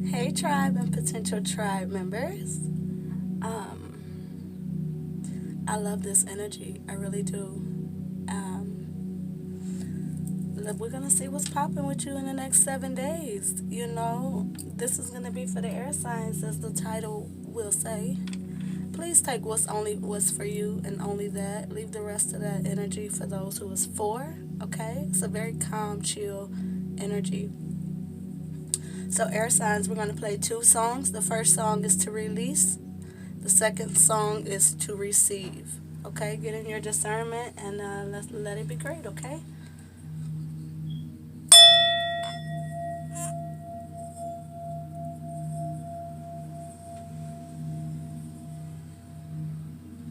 Hey, tribe and potential tribe members. Um, I love this energy. I really do. We're gonna see what's popping with you in the next 7 days. This is gonna be for the air signs, as the title will say. Please take what's for you and only that. Leave the rest of that energy for those who is for. Okay, it's a very calm, chill energy. So, air signs, we're gonna play two songs. The first song is to release. The second song is to receive. Okay, get in your discernment and let it be great. Okay.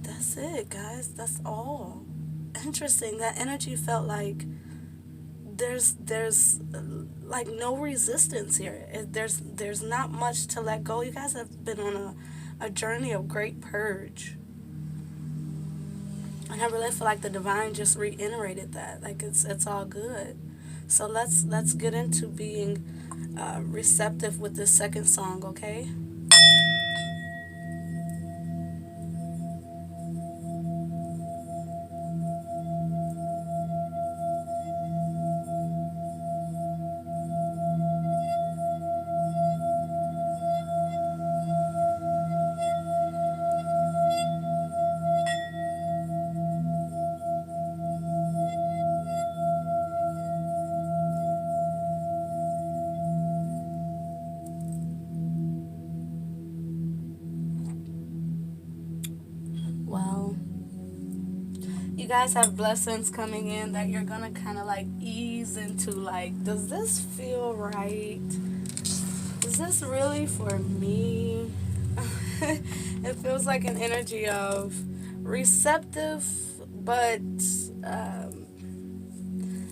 That's it, guys. That's all. Interesting. That energy felt like there's like no resistance here. There's not much to let go. You guys have been on a journey of great purge, and I really feel like the divine just reiterated that. Like it's all good. So let's get into being receptive with this second song. Okay. Well, you guys have blessings coming in that you're gonna kind of like ease into. Like, does this feel right? Is this really for me? It feels like an energy of receptive, but um,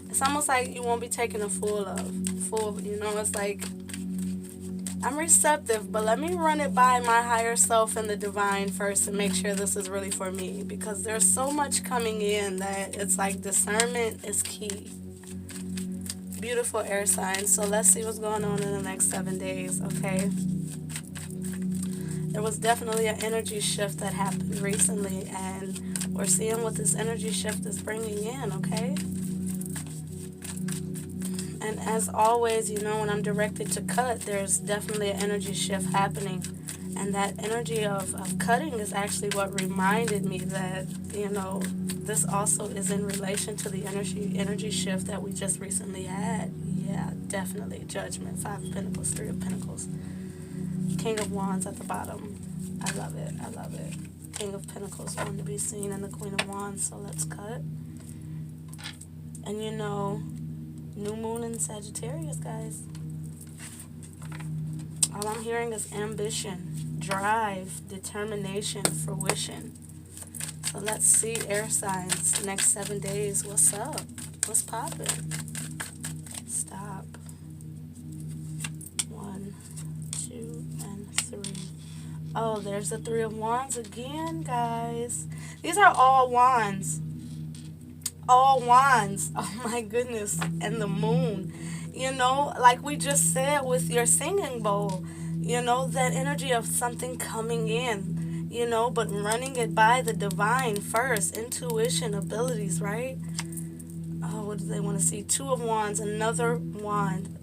it's almost like you won't be taking a full. It's like I'm receptive, but let me run it by my higher self and the divine first and make sure this is really for me, because there's so much coming in that it's like discernment is key. Beautiful air signs. So let's see what's going on in the next 7 days, okay? There was definitely an energy shift that happened recently, and we're seeing what this energy shift is bringing in, okay? And as always, when I'm directed to cut, there's definitely an energy shift happening. And that energy of cutting is actually what reminded me that, this also is in relation to the energy shift that we just recently had. Yeah, definitely. Judgment, Five of Pentacles, Three of Pentacles, King of Wands at the bottom. I love it. I love it. King of Pentacles, one to be seen, and the Queen of Wands. So let's cut. And new moon in Sagittarius, guys. All I'm hearing is ambition, drive, determination, fruition. So let's see, air signs, next 7 days. What's up? What's popping? Stop. 1, 2, and 3. Oh, there's the Three of Wands again, guys. These are all wands. All wands. Oh my goodness. And the moon. Like we just said with your singing bowl, that energy of something coming in, but running it by the divine first. Intuition, abilities, right? Oh, what do they want to see? Two of Wands, another wand.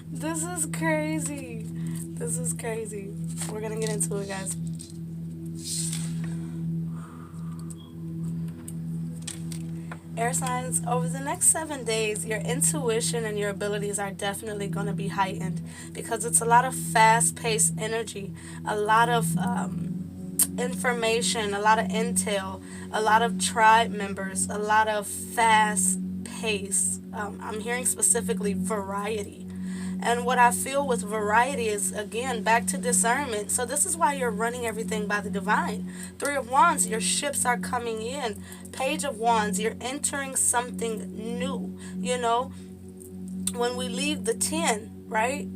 This is crazy. This is crazy. We're going to get into it, guys. Air signs, over the next 7 days, your intuition and your abilities are definitely going to be heightened, because it's a lot of fast-paced energy, a lot of information, a lot of intel, a lot of tribe members, a lot of fast pace. I'm hearing specifically variety. And what I feel with variety is, again, back to discernment. So this is why you're running everything by the divine. Three of Wands, your ships are coming in. Page of Wands, you're entering something new. When we leave the 10, right?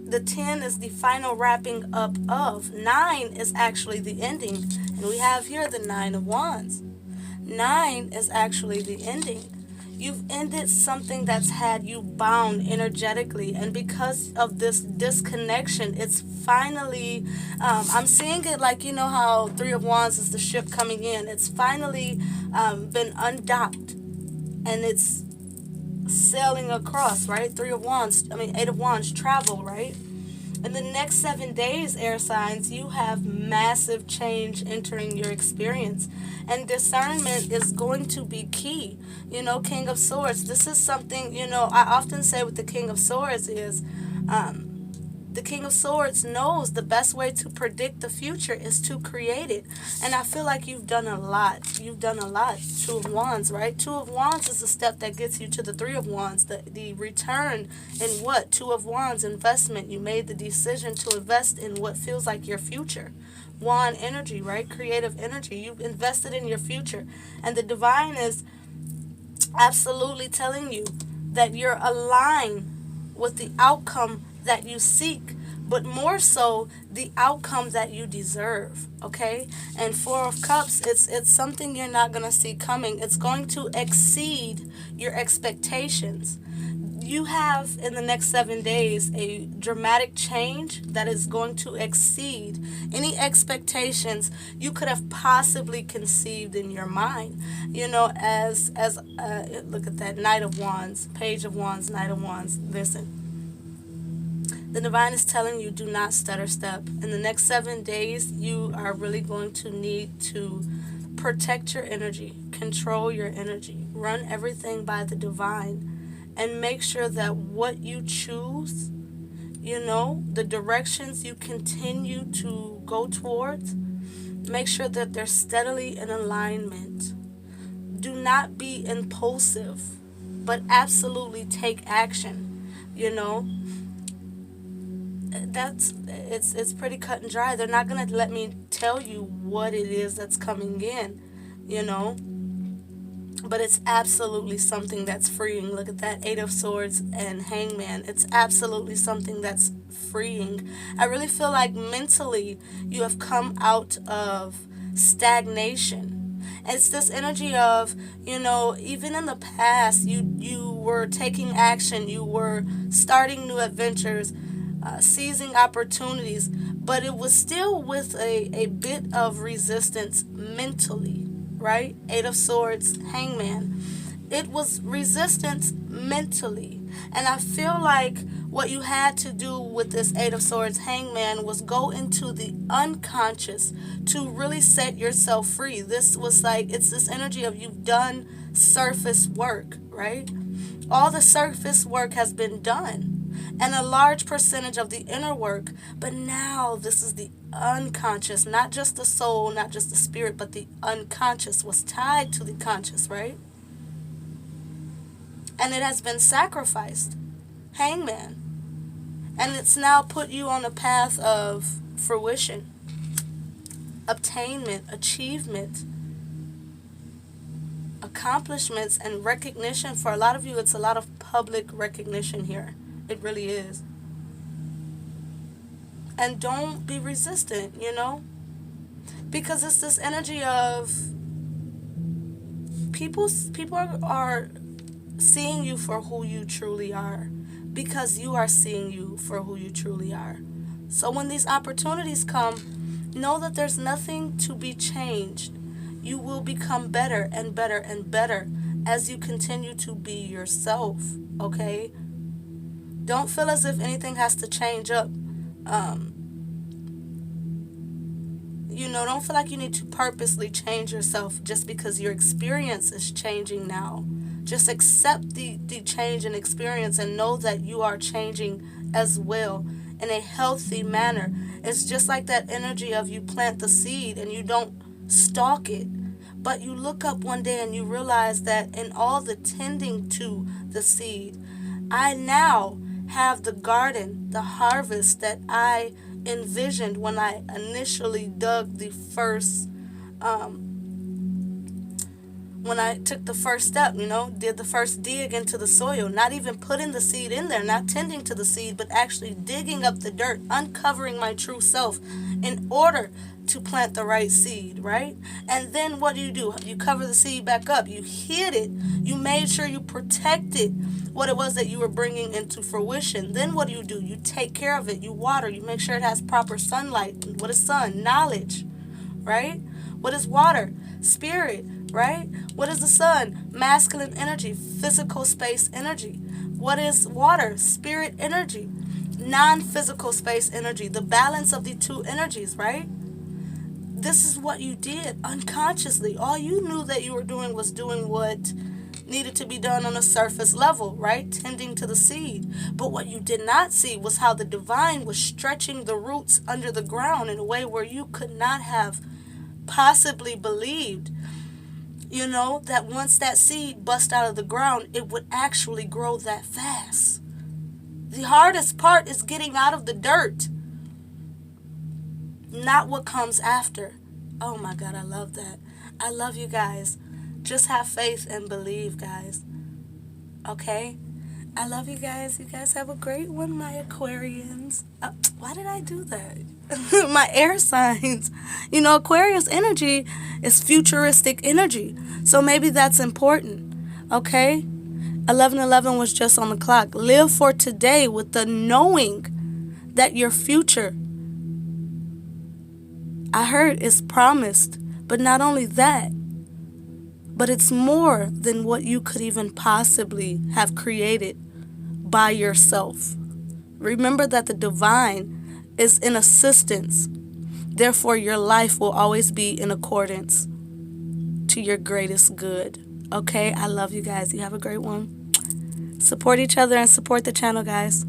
The 10 is the final wrapping up of. 9 is actually the ending. And we have here the Nine of Wands. 9 is actually the ending. You've ended something that's had you bound energetically, and because of this disconnection, it's finally, I'm seeing it like, you know how Three of Wands is the ship coming in. It's finally been undocked, and it's sailing across, right? Eight of Wands, travel, right? In the next 7 days, air signs, you have massive change entering your experience. And discernment is going to be key. You know, King of Swords, this is something, you know, I often say with the King of Swords is, the King of Swords knows the best way to predict the future is to create it. And I feel like you've done a lot. You've done a lot. Two of Wands, right? Two of Wands is the step that gets you to the Three of Wands. The return in what? Two of Wands, investment. You made the decision to invest in what feels like your future. Wand energy, right? Creative energy. You've invested in your future. And the divine is absolutely telling you that you're aligned with the outcome that you seek, but more so the outcome that you deserve. Okay? And Four of Cups, it's something you're not going to see coming. It's going to exceed your expectations. You have in the next 7 days a dramatic change that is going to exceed any expectations you could have possibly conceived in your mind. You know, as look at that, Knight of Wands, Page of Wands, Knight of Wands. Listen, the divine is telling you, do not stutter step. In the next 7 days, you are really going to need to protect your energy, control your energy, run everything by the divine, and make sure that what you choose, you know, the directions you continue to go towards, make sure that they're steadily in alignment. Do not be impulsive, but absolutely take action, you know. It's pretty cut and dry. They're not going to let me tell you what it is that's coming in, you know. But it's absolutely something that's freeing. Look at that, Eight of Swords and Hangman. It's absolutely something that's freeing. I really feel like mentally you have come out of stagnation. It's this energy of, you know, even in the past, you were taking action, you were starting new adventures, seizing opportunities, but it was still with a bit of resistance mentally. Right? Eight of Swords, Hangman. It was resistance mentally. And I feel like what you had to do with this Eight of Swords, Hangman, was go into the unconscious to really set yourself free. This was like, it's this energy of you've done surface work, right? All the surface work has been done, and a large percentage of the inner work, but now this is the unconscious, not just the soul, not just the spirit, but the unconscious was tied to the conscious, right? And it has been sacrificed. Hangman. And it's now put you on a path of fruition, obtainment, achievement, accomplishments, and recognition. For a lot of you, it's a lot of public recognition here. It really is. And don't be resistant, you know? Because it's this energy of people are seeing you for who you truly are. Because you are seeing you for who you truly are. So when these opportunities come, know that there's nothing to be changed. You will become better and better and better as you continue to be yourself, okay? Don't feel as if anything has to change up. You know, don't feel like you need to purposely change yourself just because your experience is changing now. Just accept the change in experience and know that you are changing as well in a healthy manner. It's just like that energy of you plant the seed and you don't stalk it. But you look up one day and you realize that in all the tending to the seed, I now have the garden, the harvest that I envisioned when I initially dug the first, when I took the first step, you know, did the first dig into the soil, not even putting the seed in there, not tending to the seed, but actually digging up the dirt, uncovering my true self in order to plant the right seed, right? And then what do? You cover the seed back up. You hid it. You made sure you protected what it was that you were bringing into fruition. Then what do? You take care of it. You water. You make sure it has proper sunlight. What is sun? Knowledge, right? What is water? Spirit, right? What is the sun? Masculine energy, physical space energy. What is water? Spirit energy, non-physical space energy, the balance of the two energies, right? This is what you did unconsciously. All you knew that you were doing was doing what needed to be done on a surface level, right? Tending to the seed. But what you did not see was how the divine was stretching the roots under the ground in a way where you could not have possibly believed, that once that seed bust out of the ground, it would actually grow that fast. The hardest part is getting out of the dirt, not what comes after. Oh my God, I love that. I love you guys. Just have faith and believe, guys. Okay? I love you guys. You guys have a great one, my Aquarians. Why did I do that? My air signs. Aquarius energy is futuristic energy. So maybe that's important. Okay? 11:11 was just on the clock. Live for today with the knowing that your future, I heard, is promised. But not only that, but it's more than what you could even possibly have created by yourself. Remember that the divine is in assistance. Therefore, your life will always be in accordance to your greatest good. Okay? I love you guys. You have a great one. Support each other and support the channel, guys.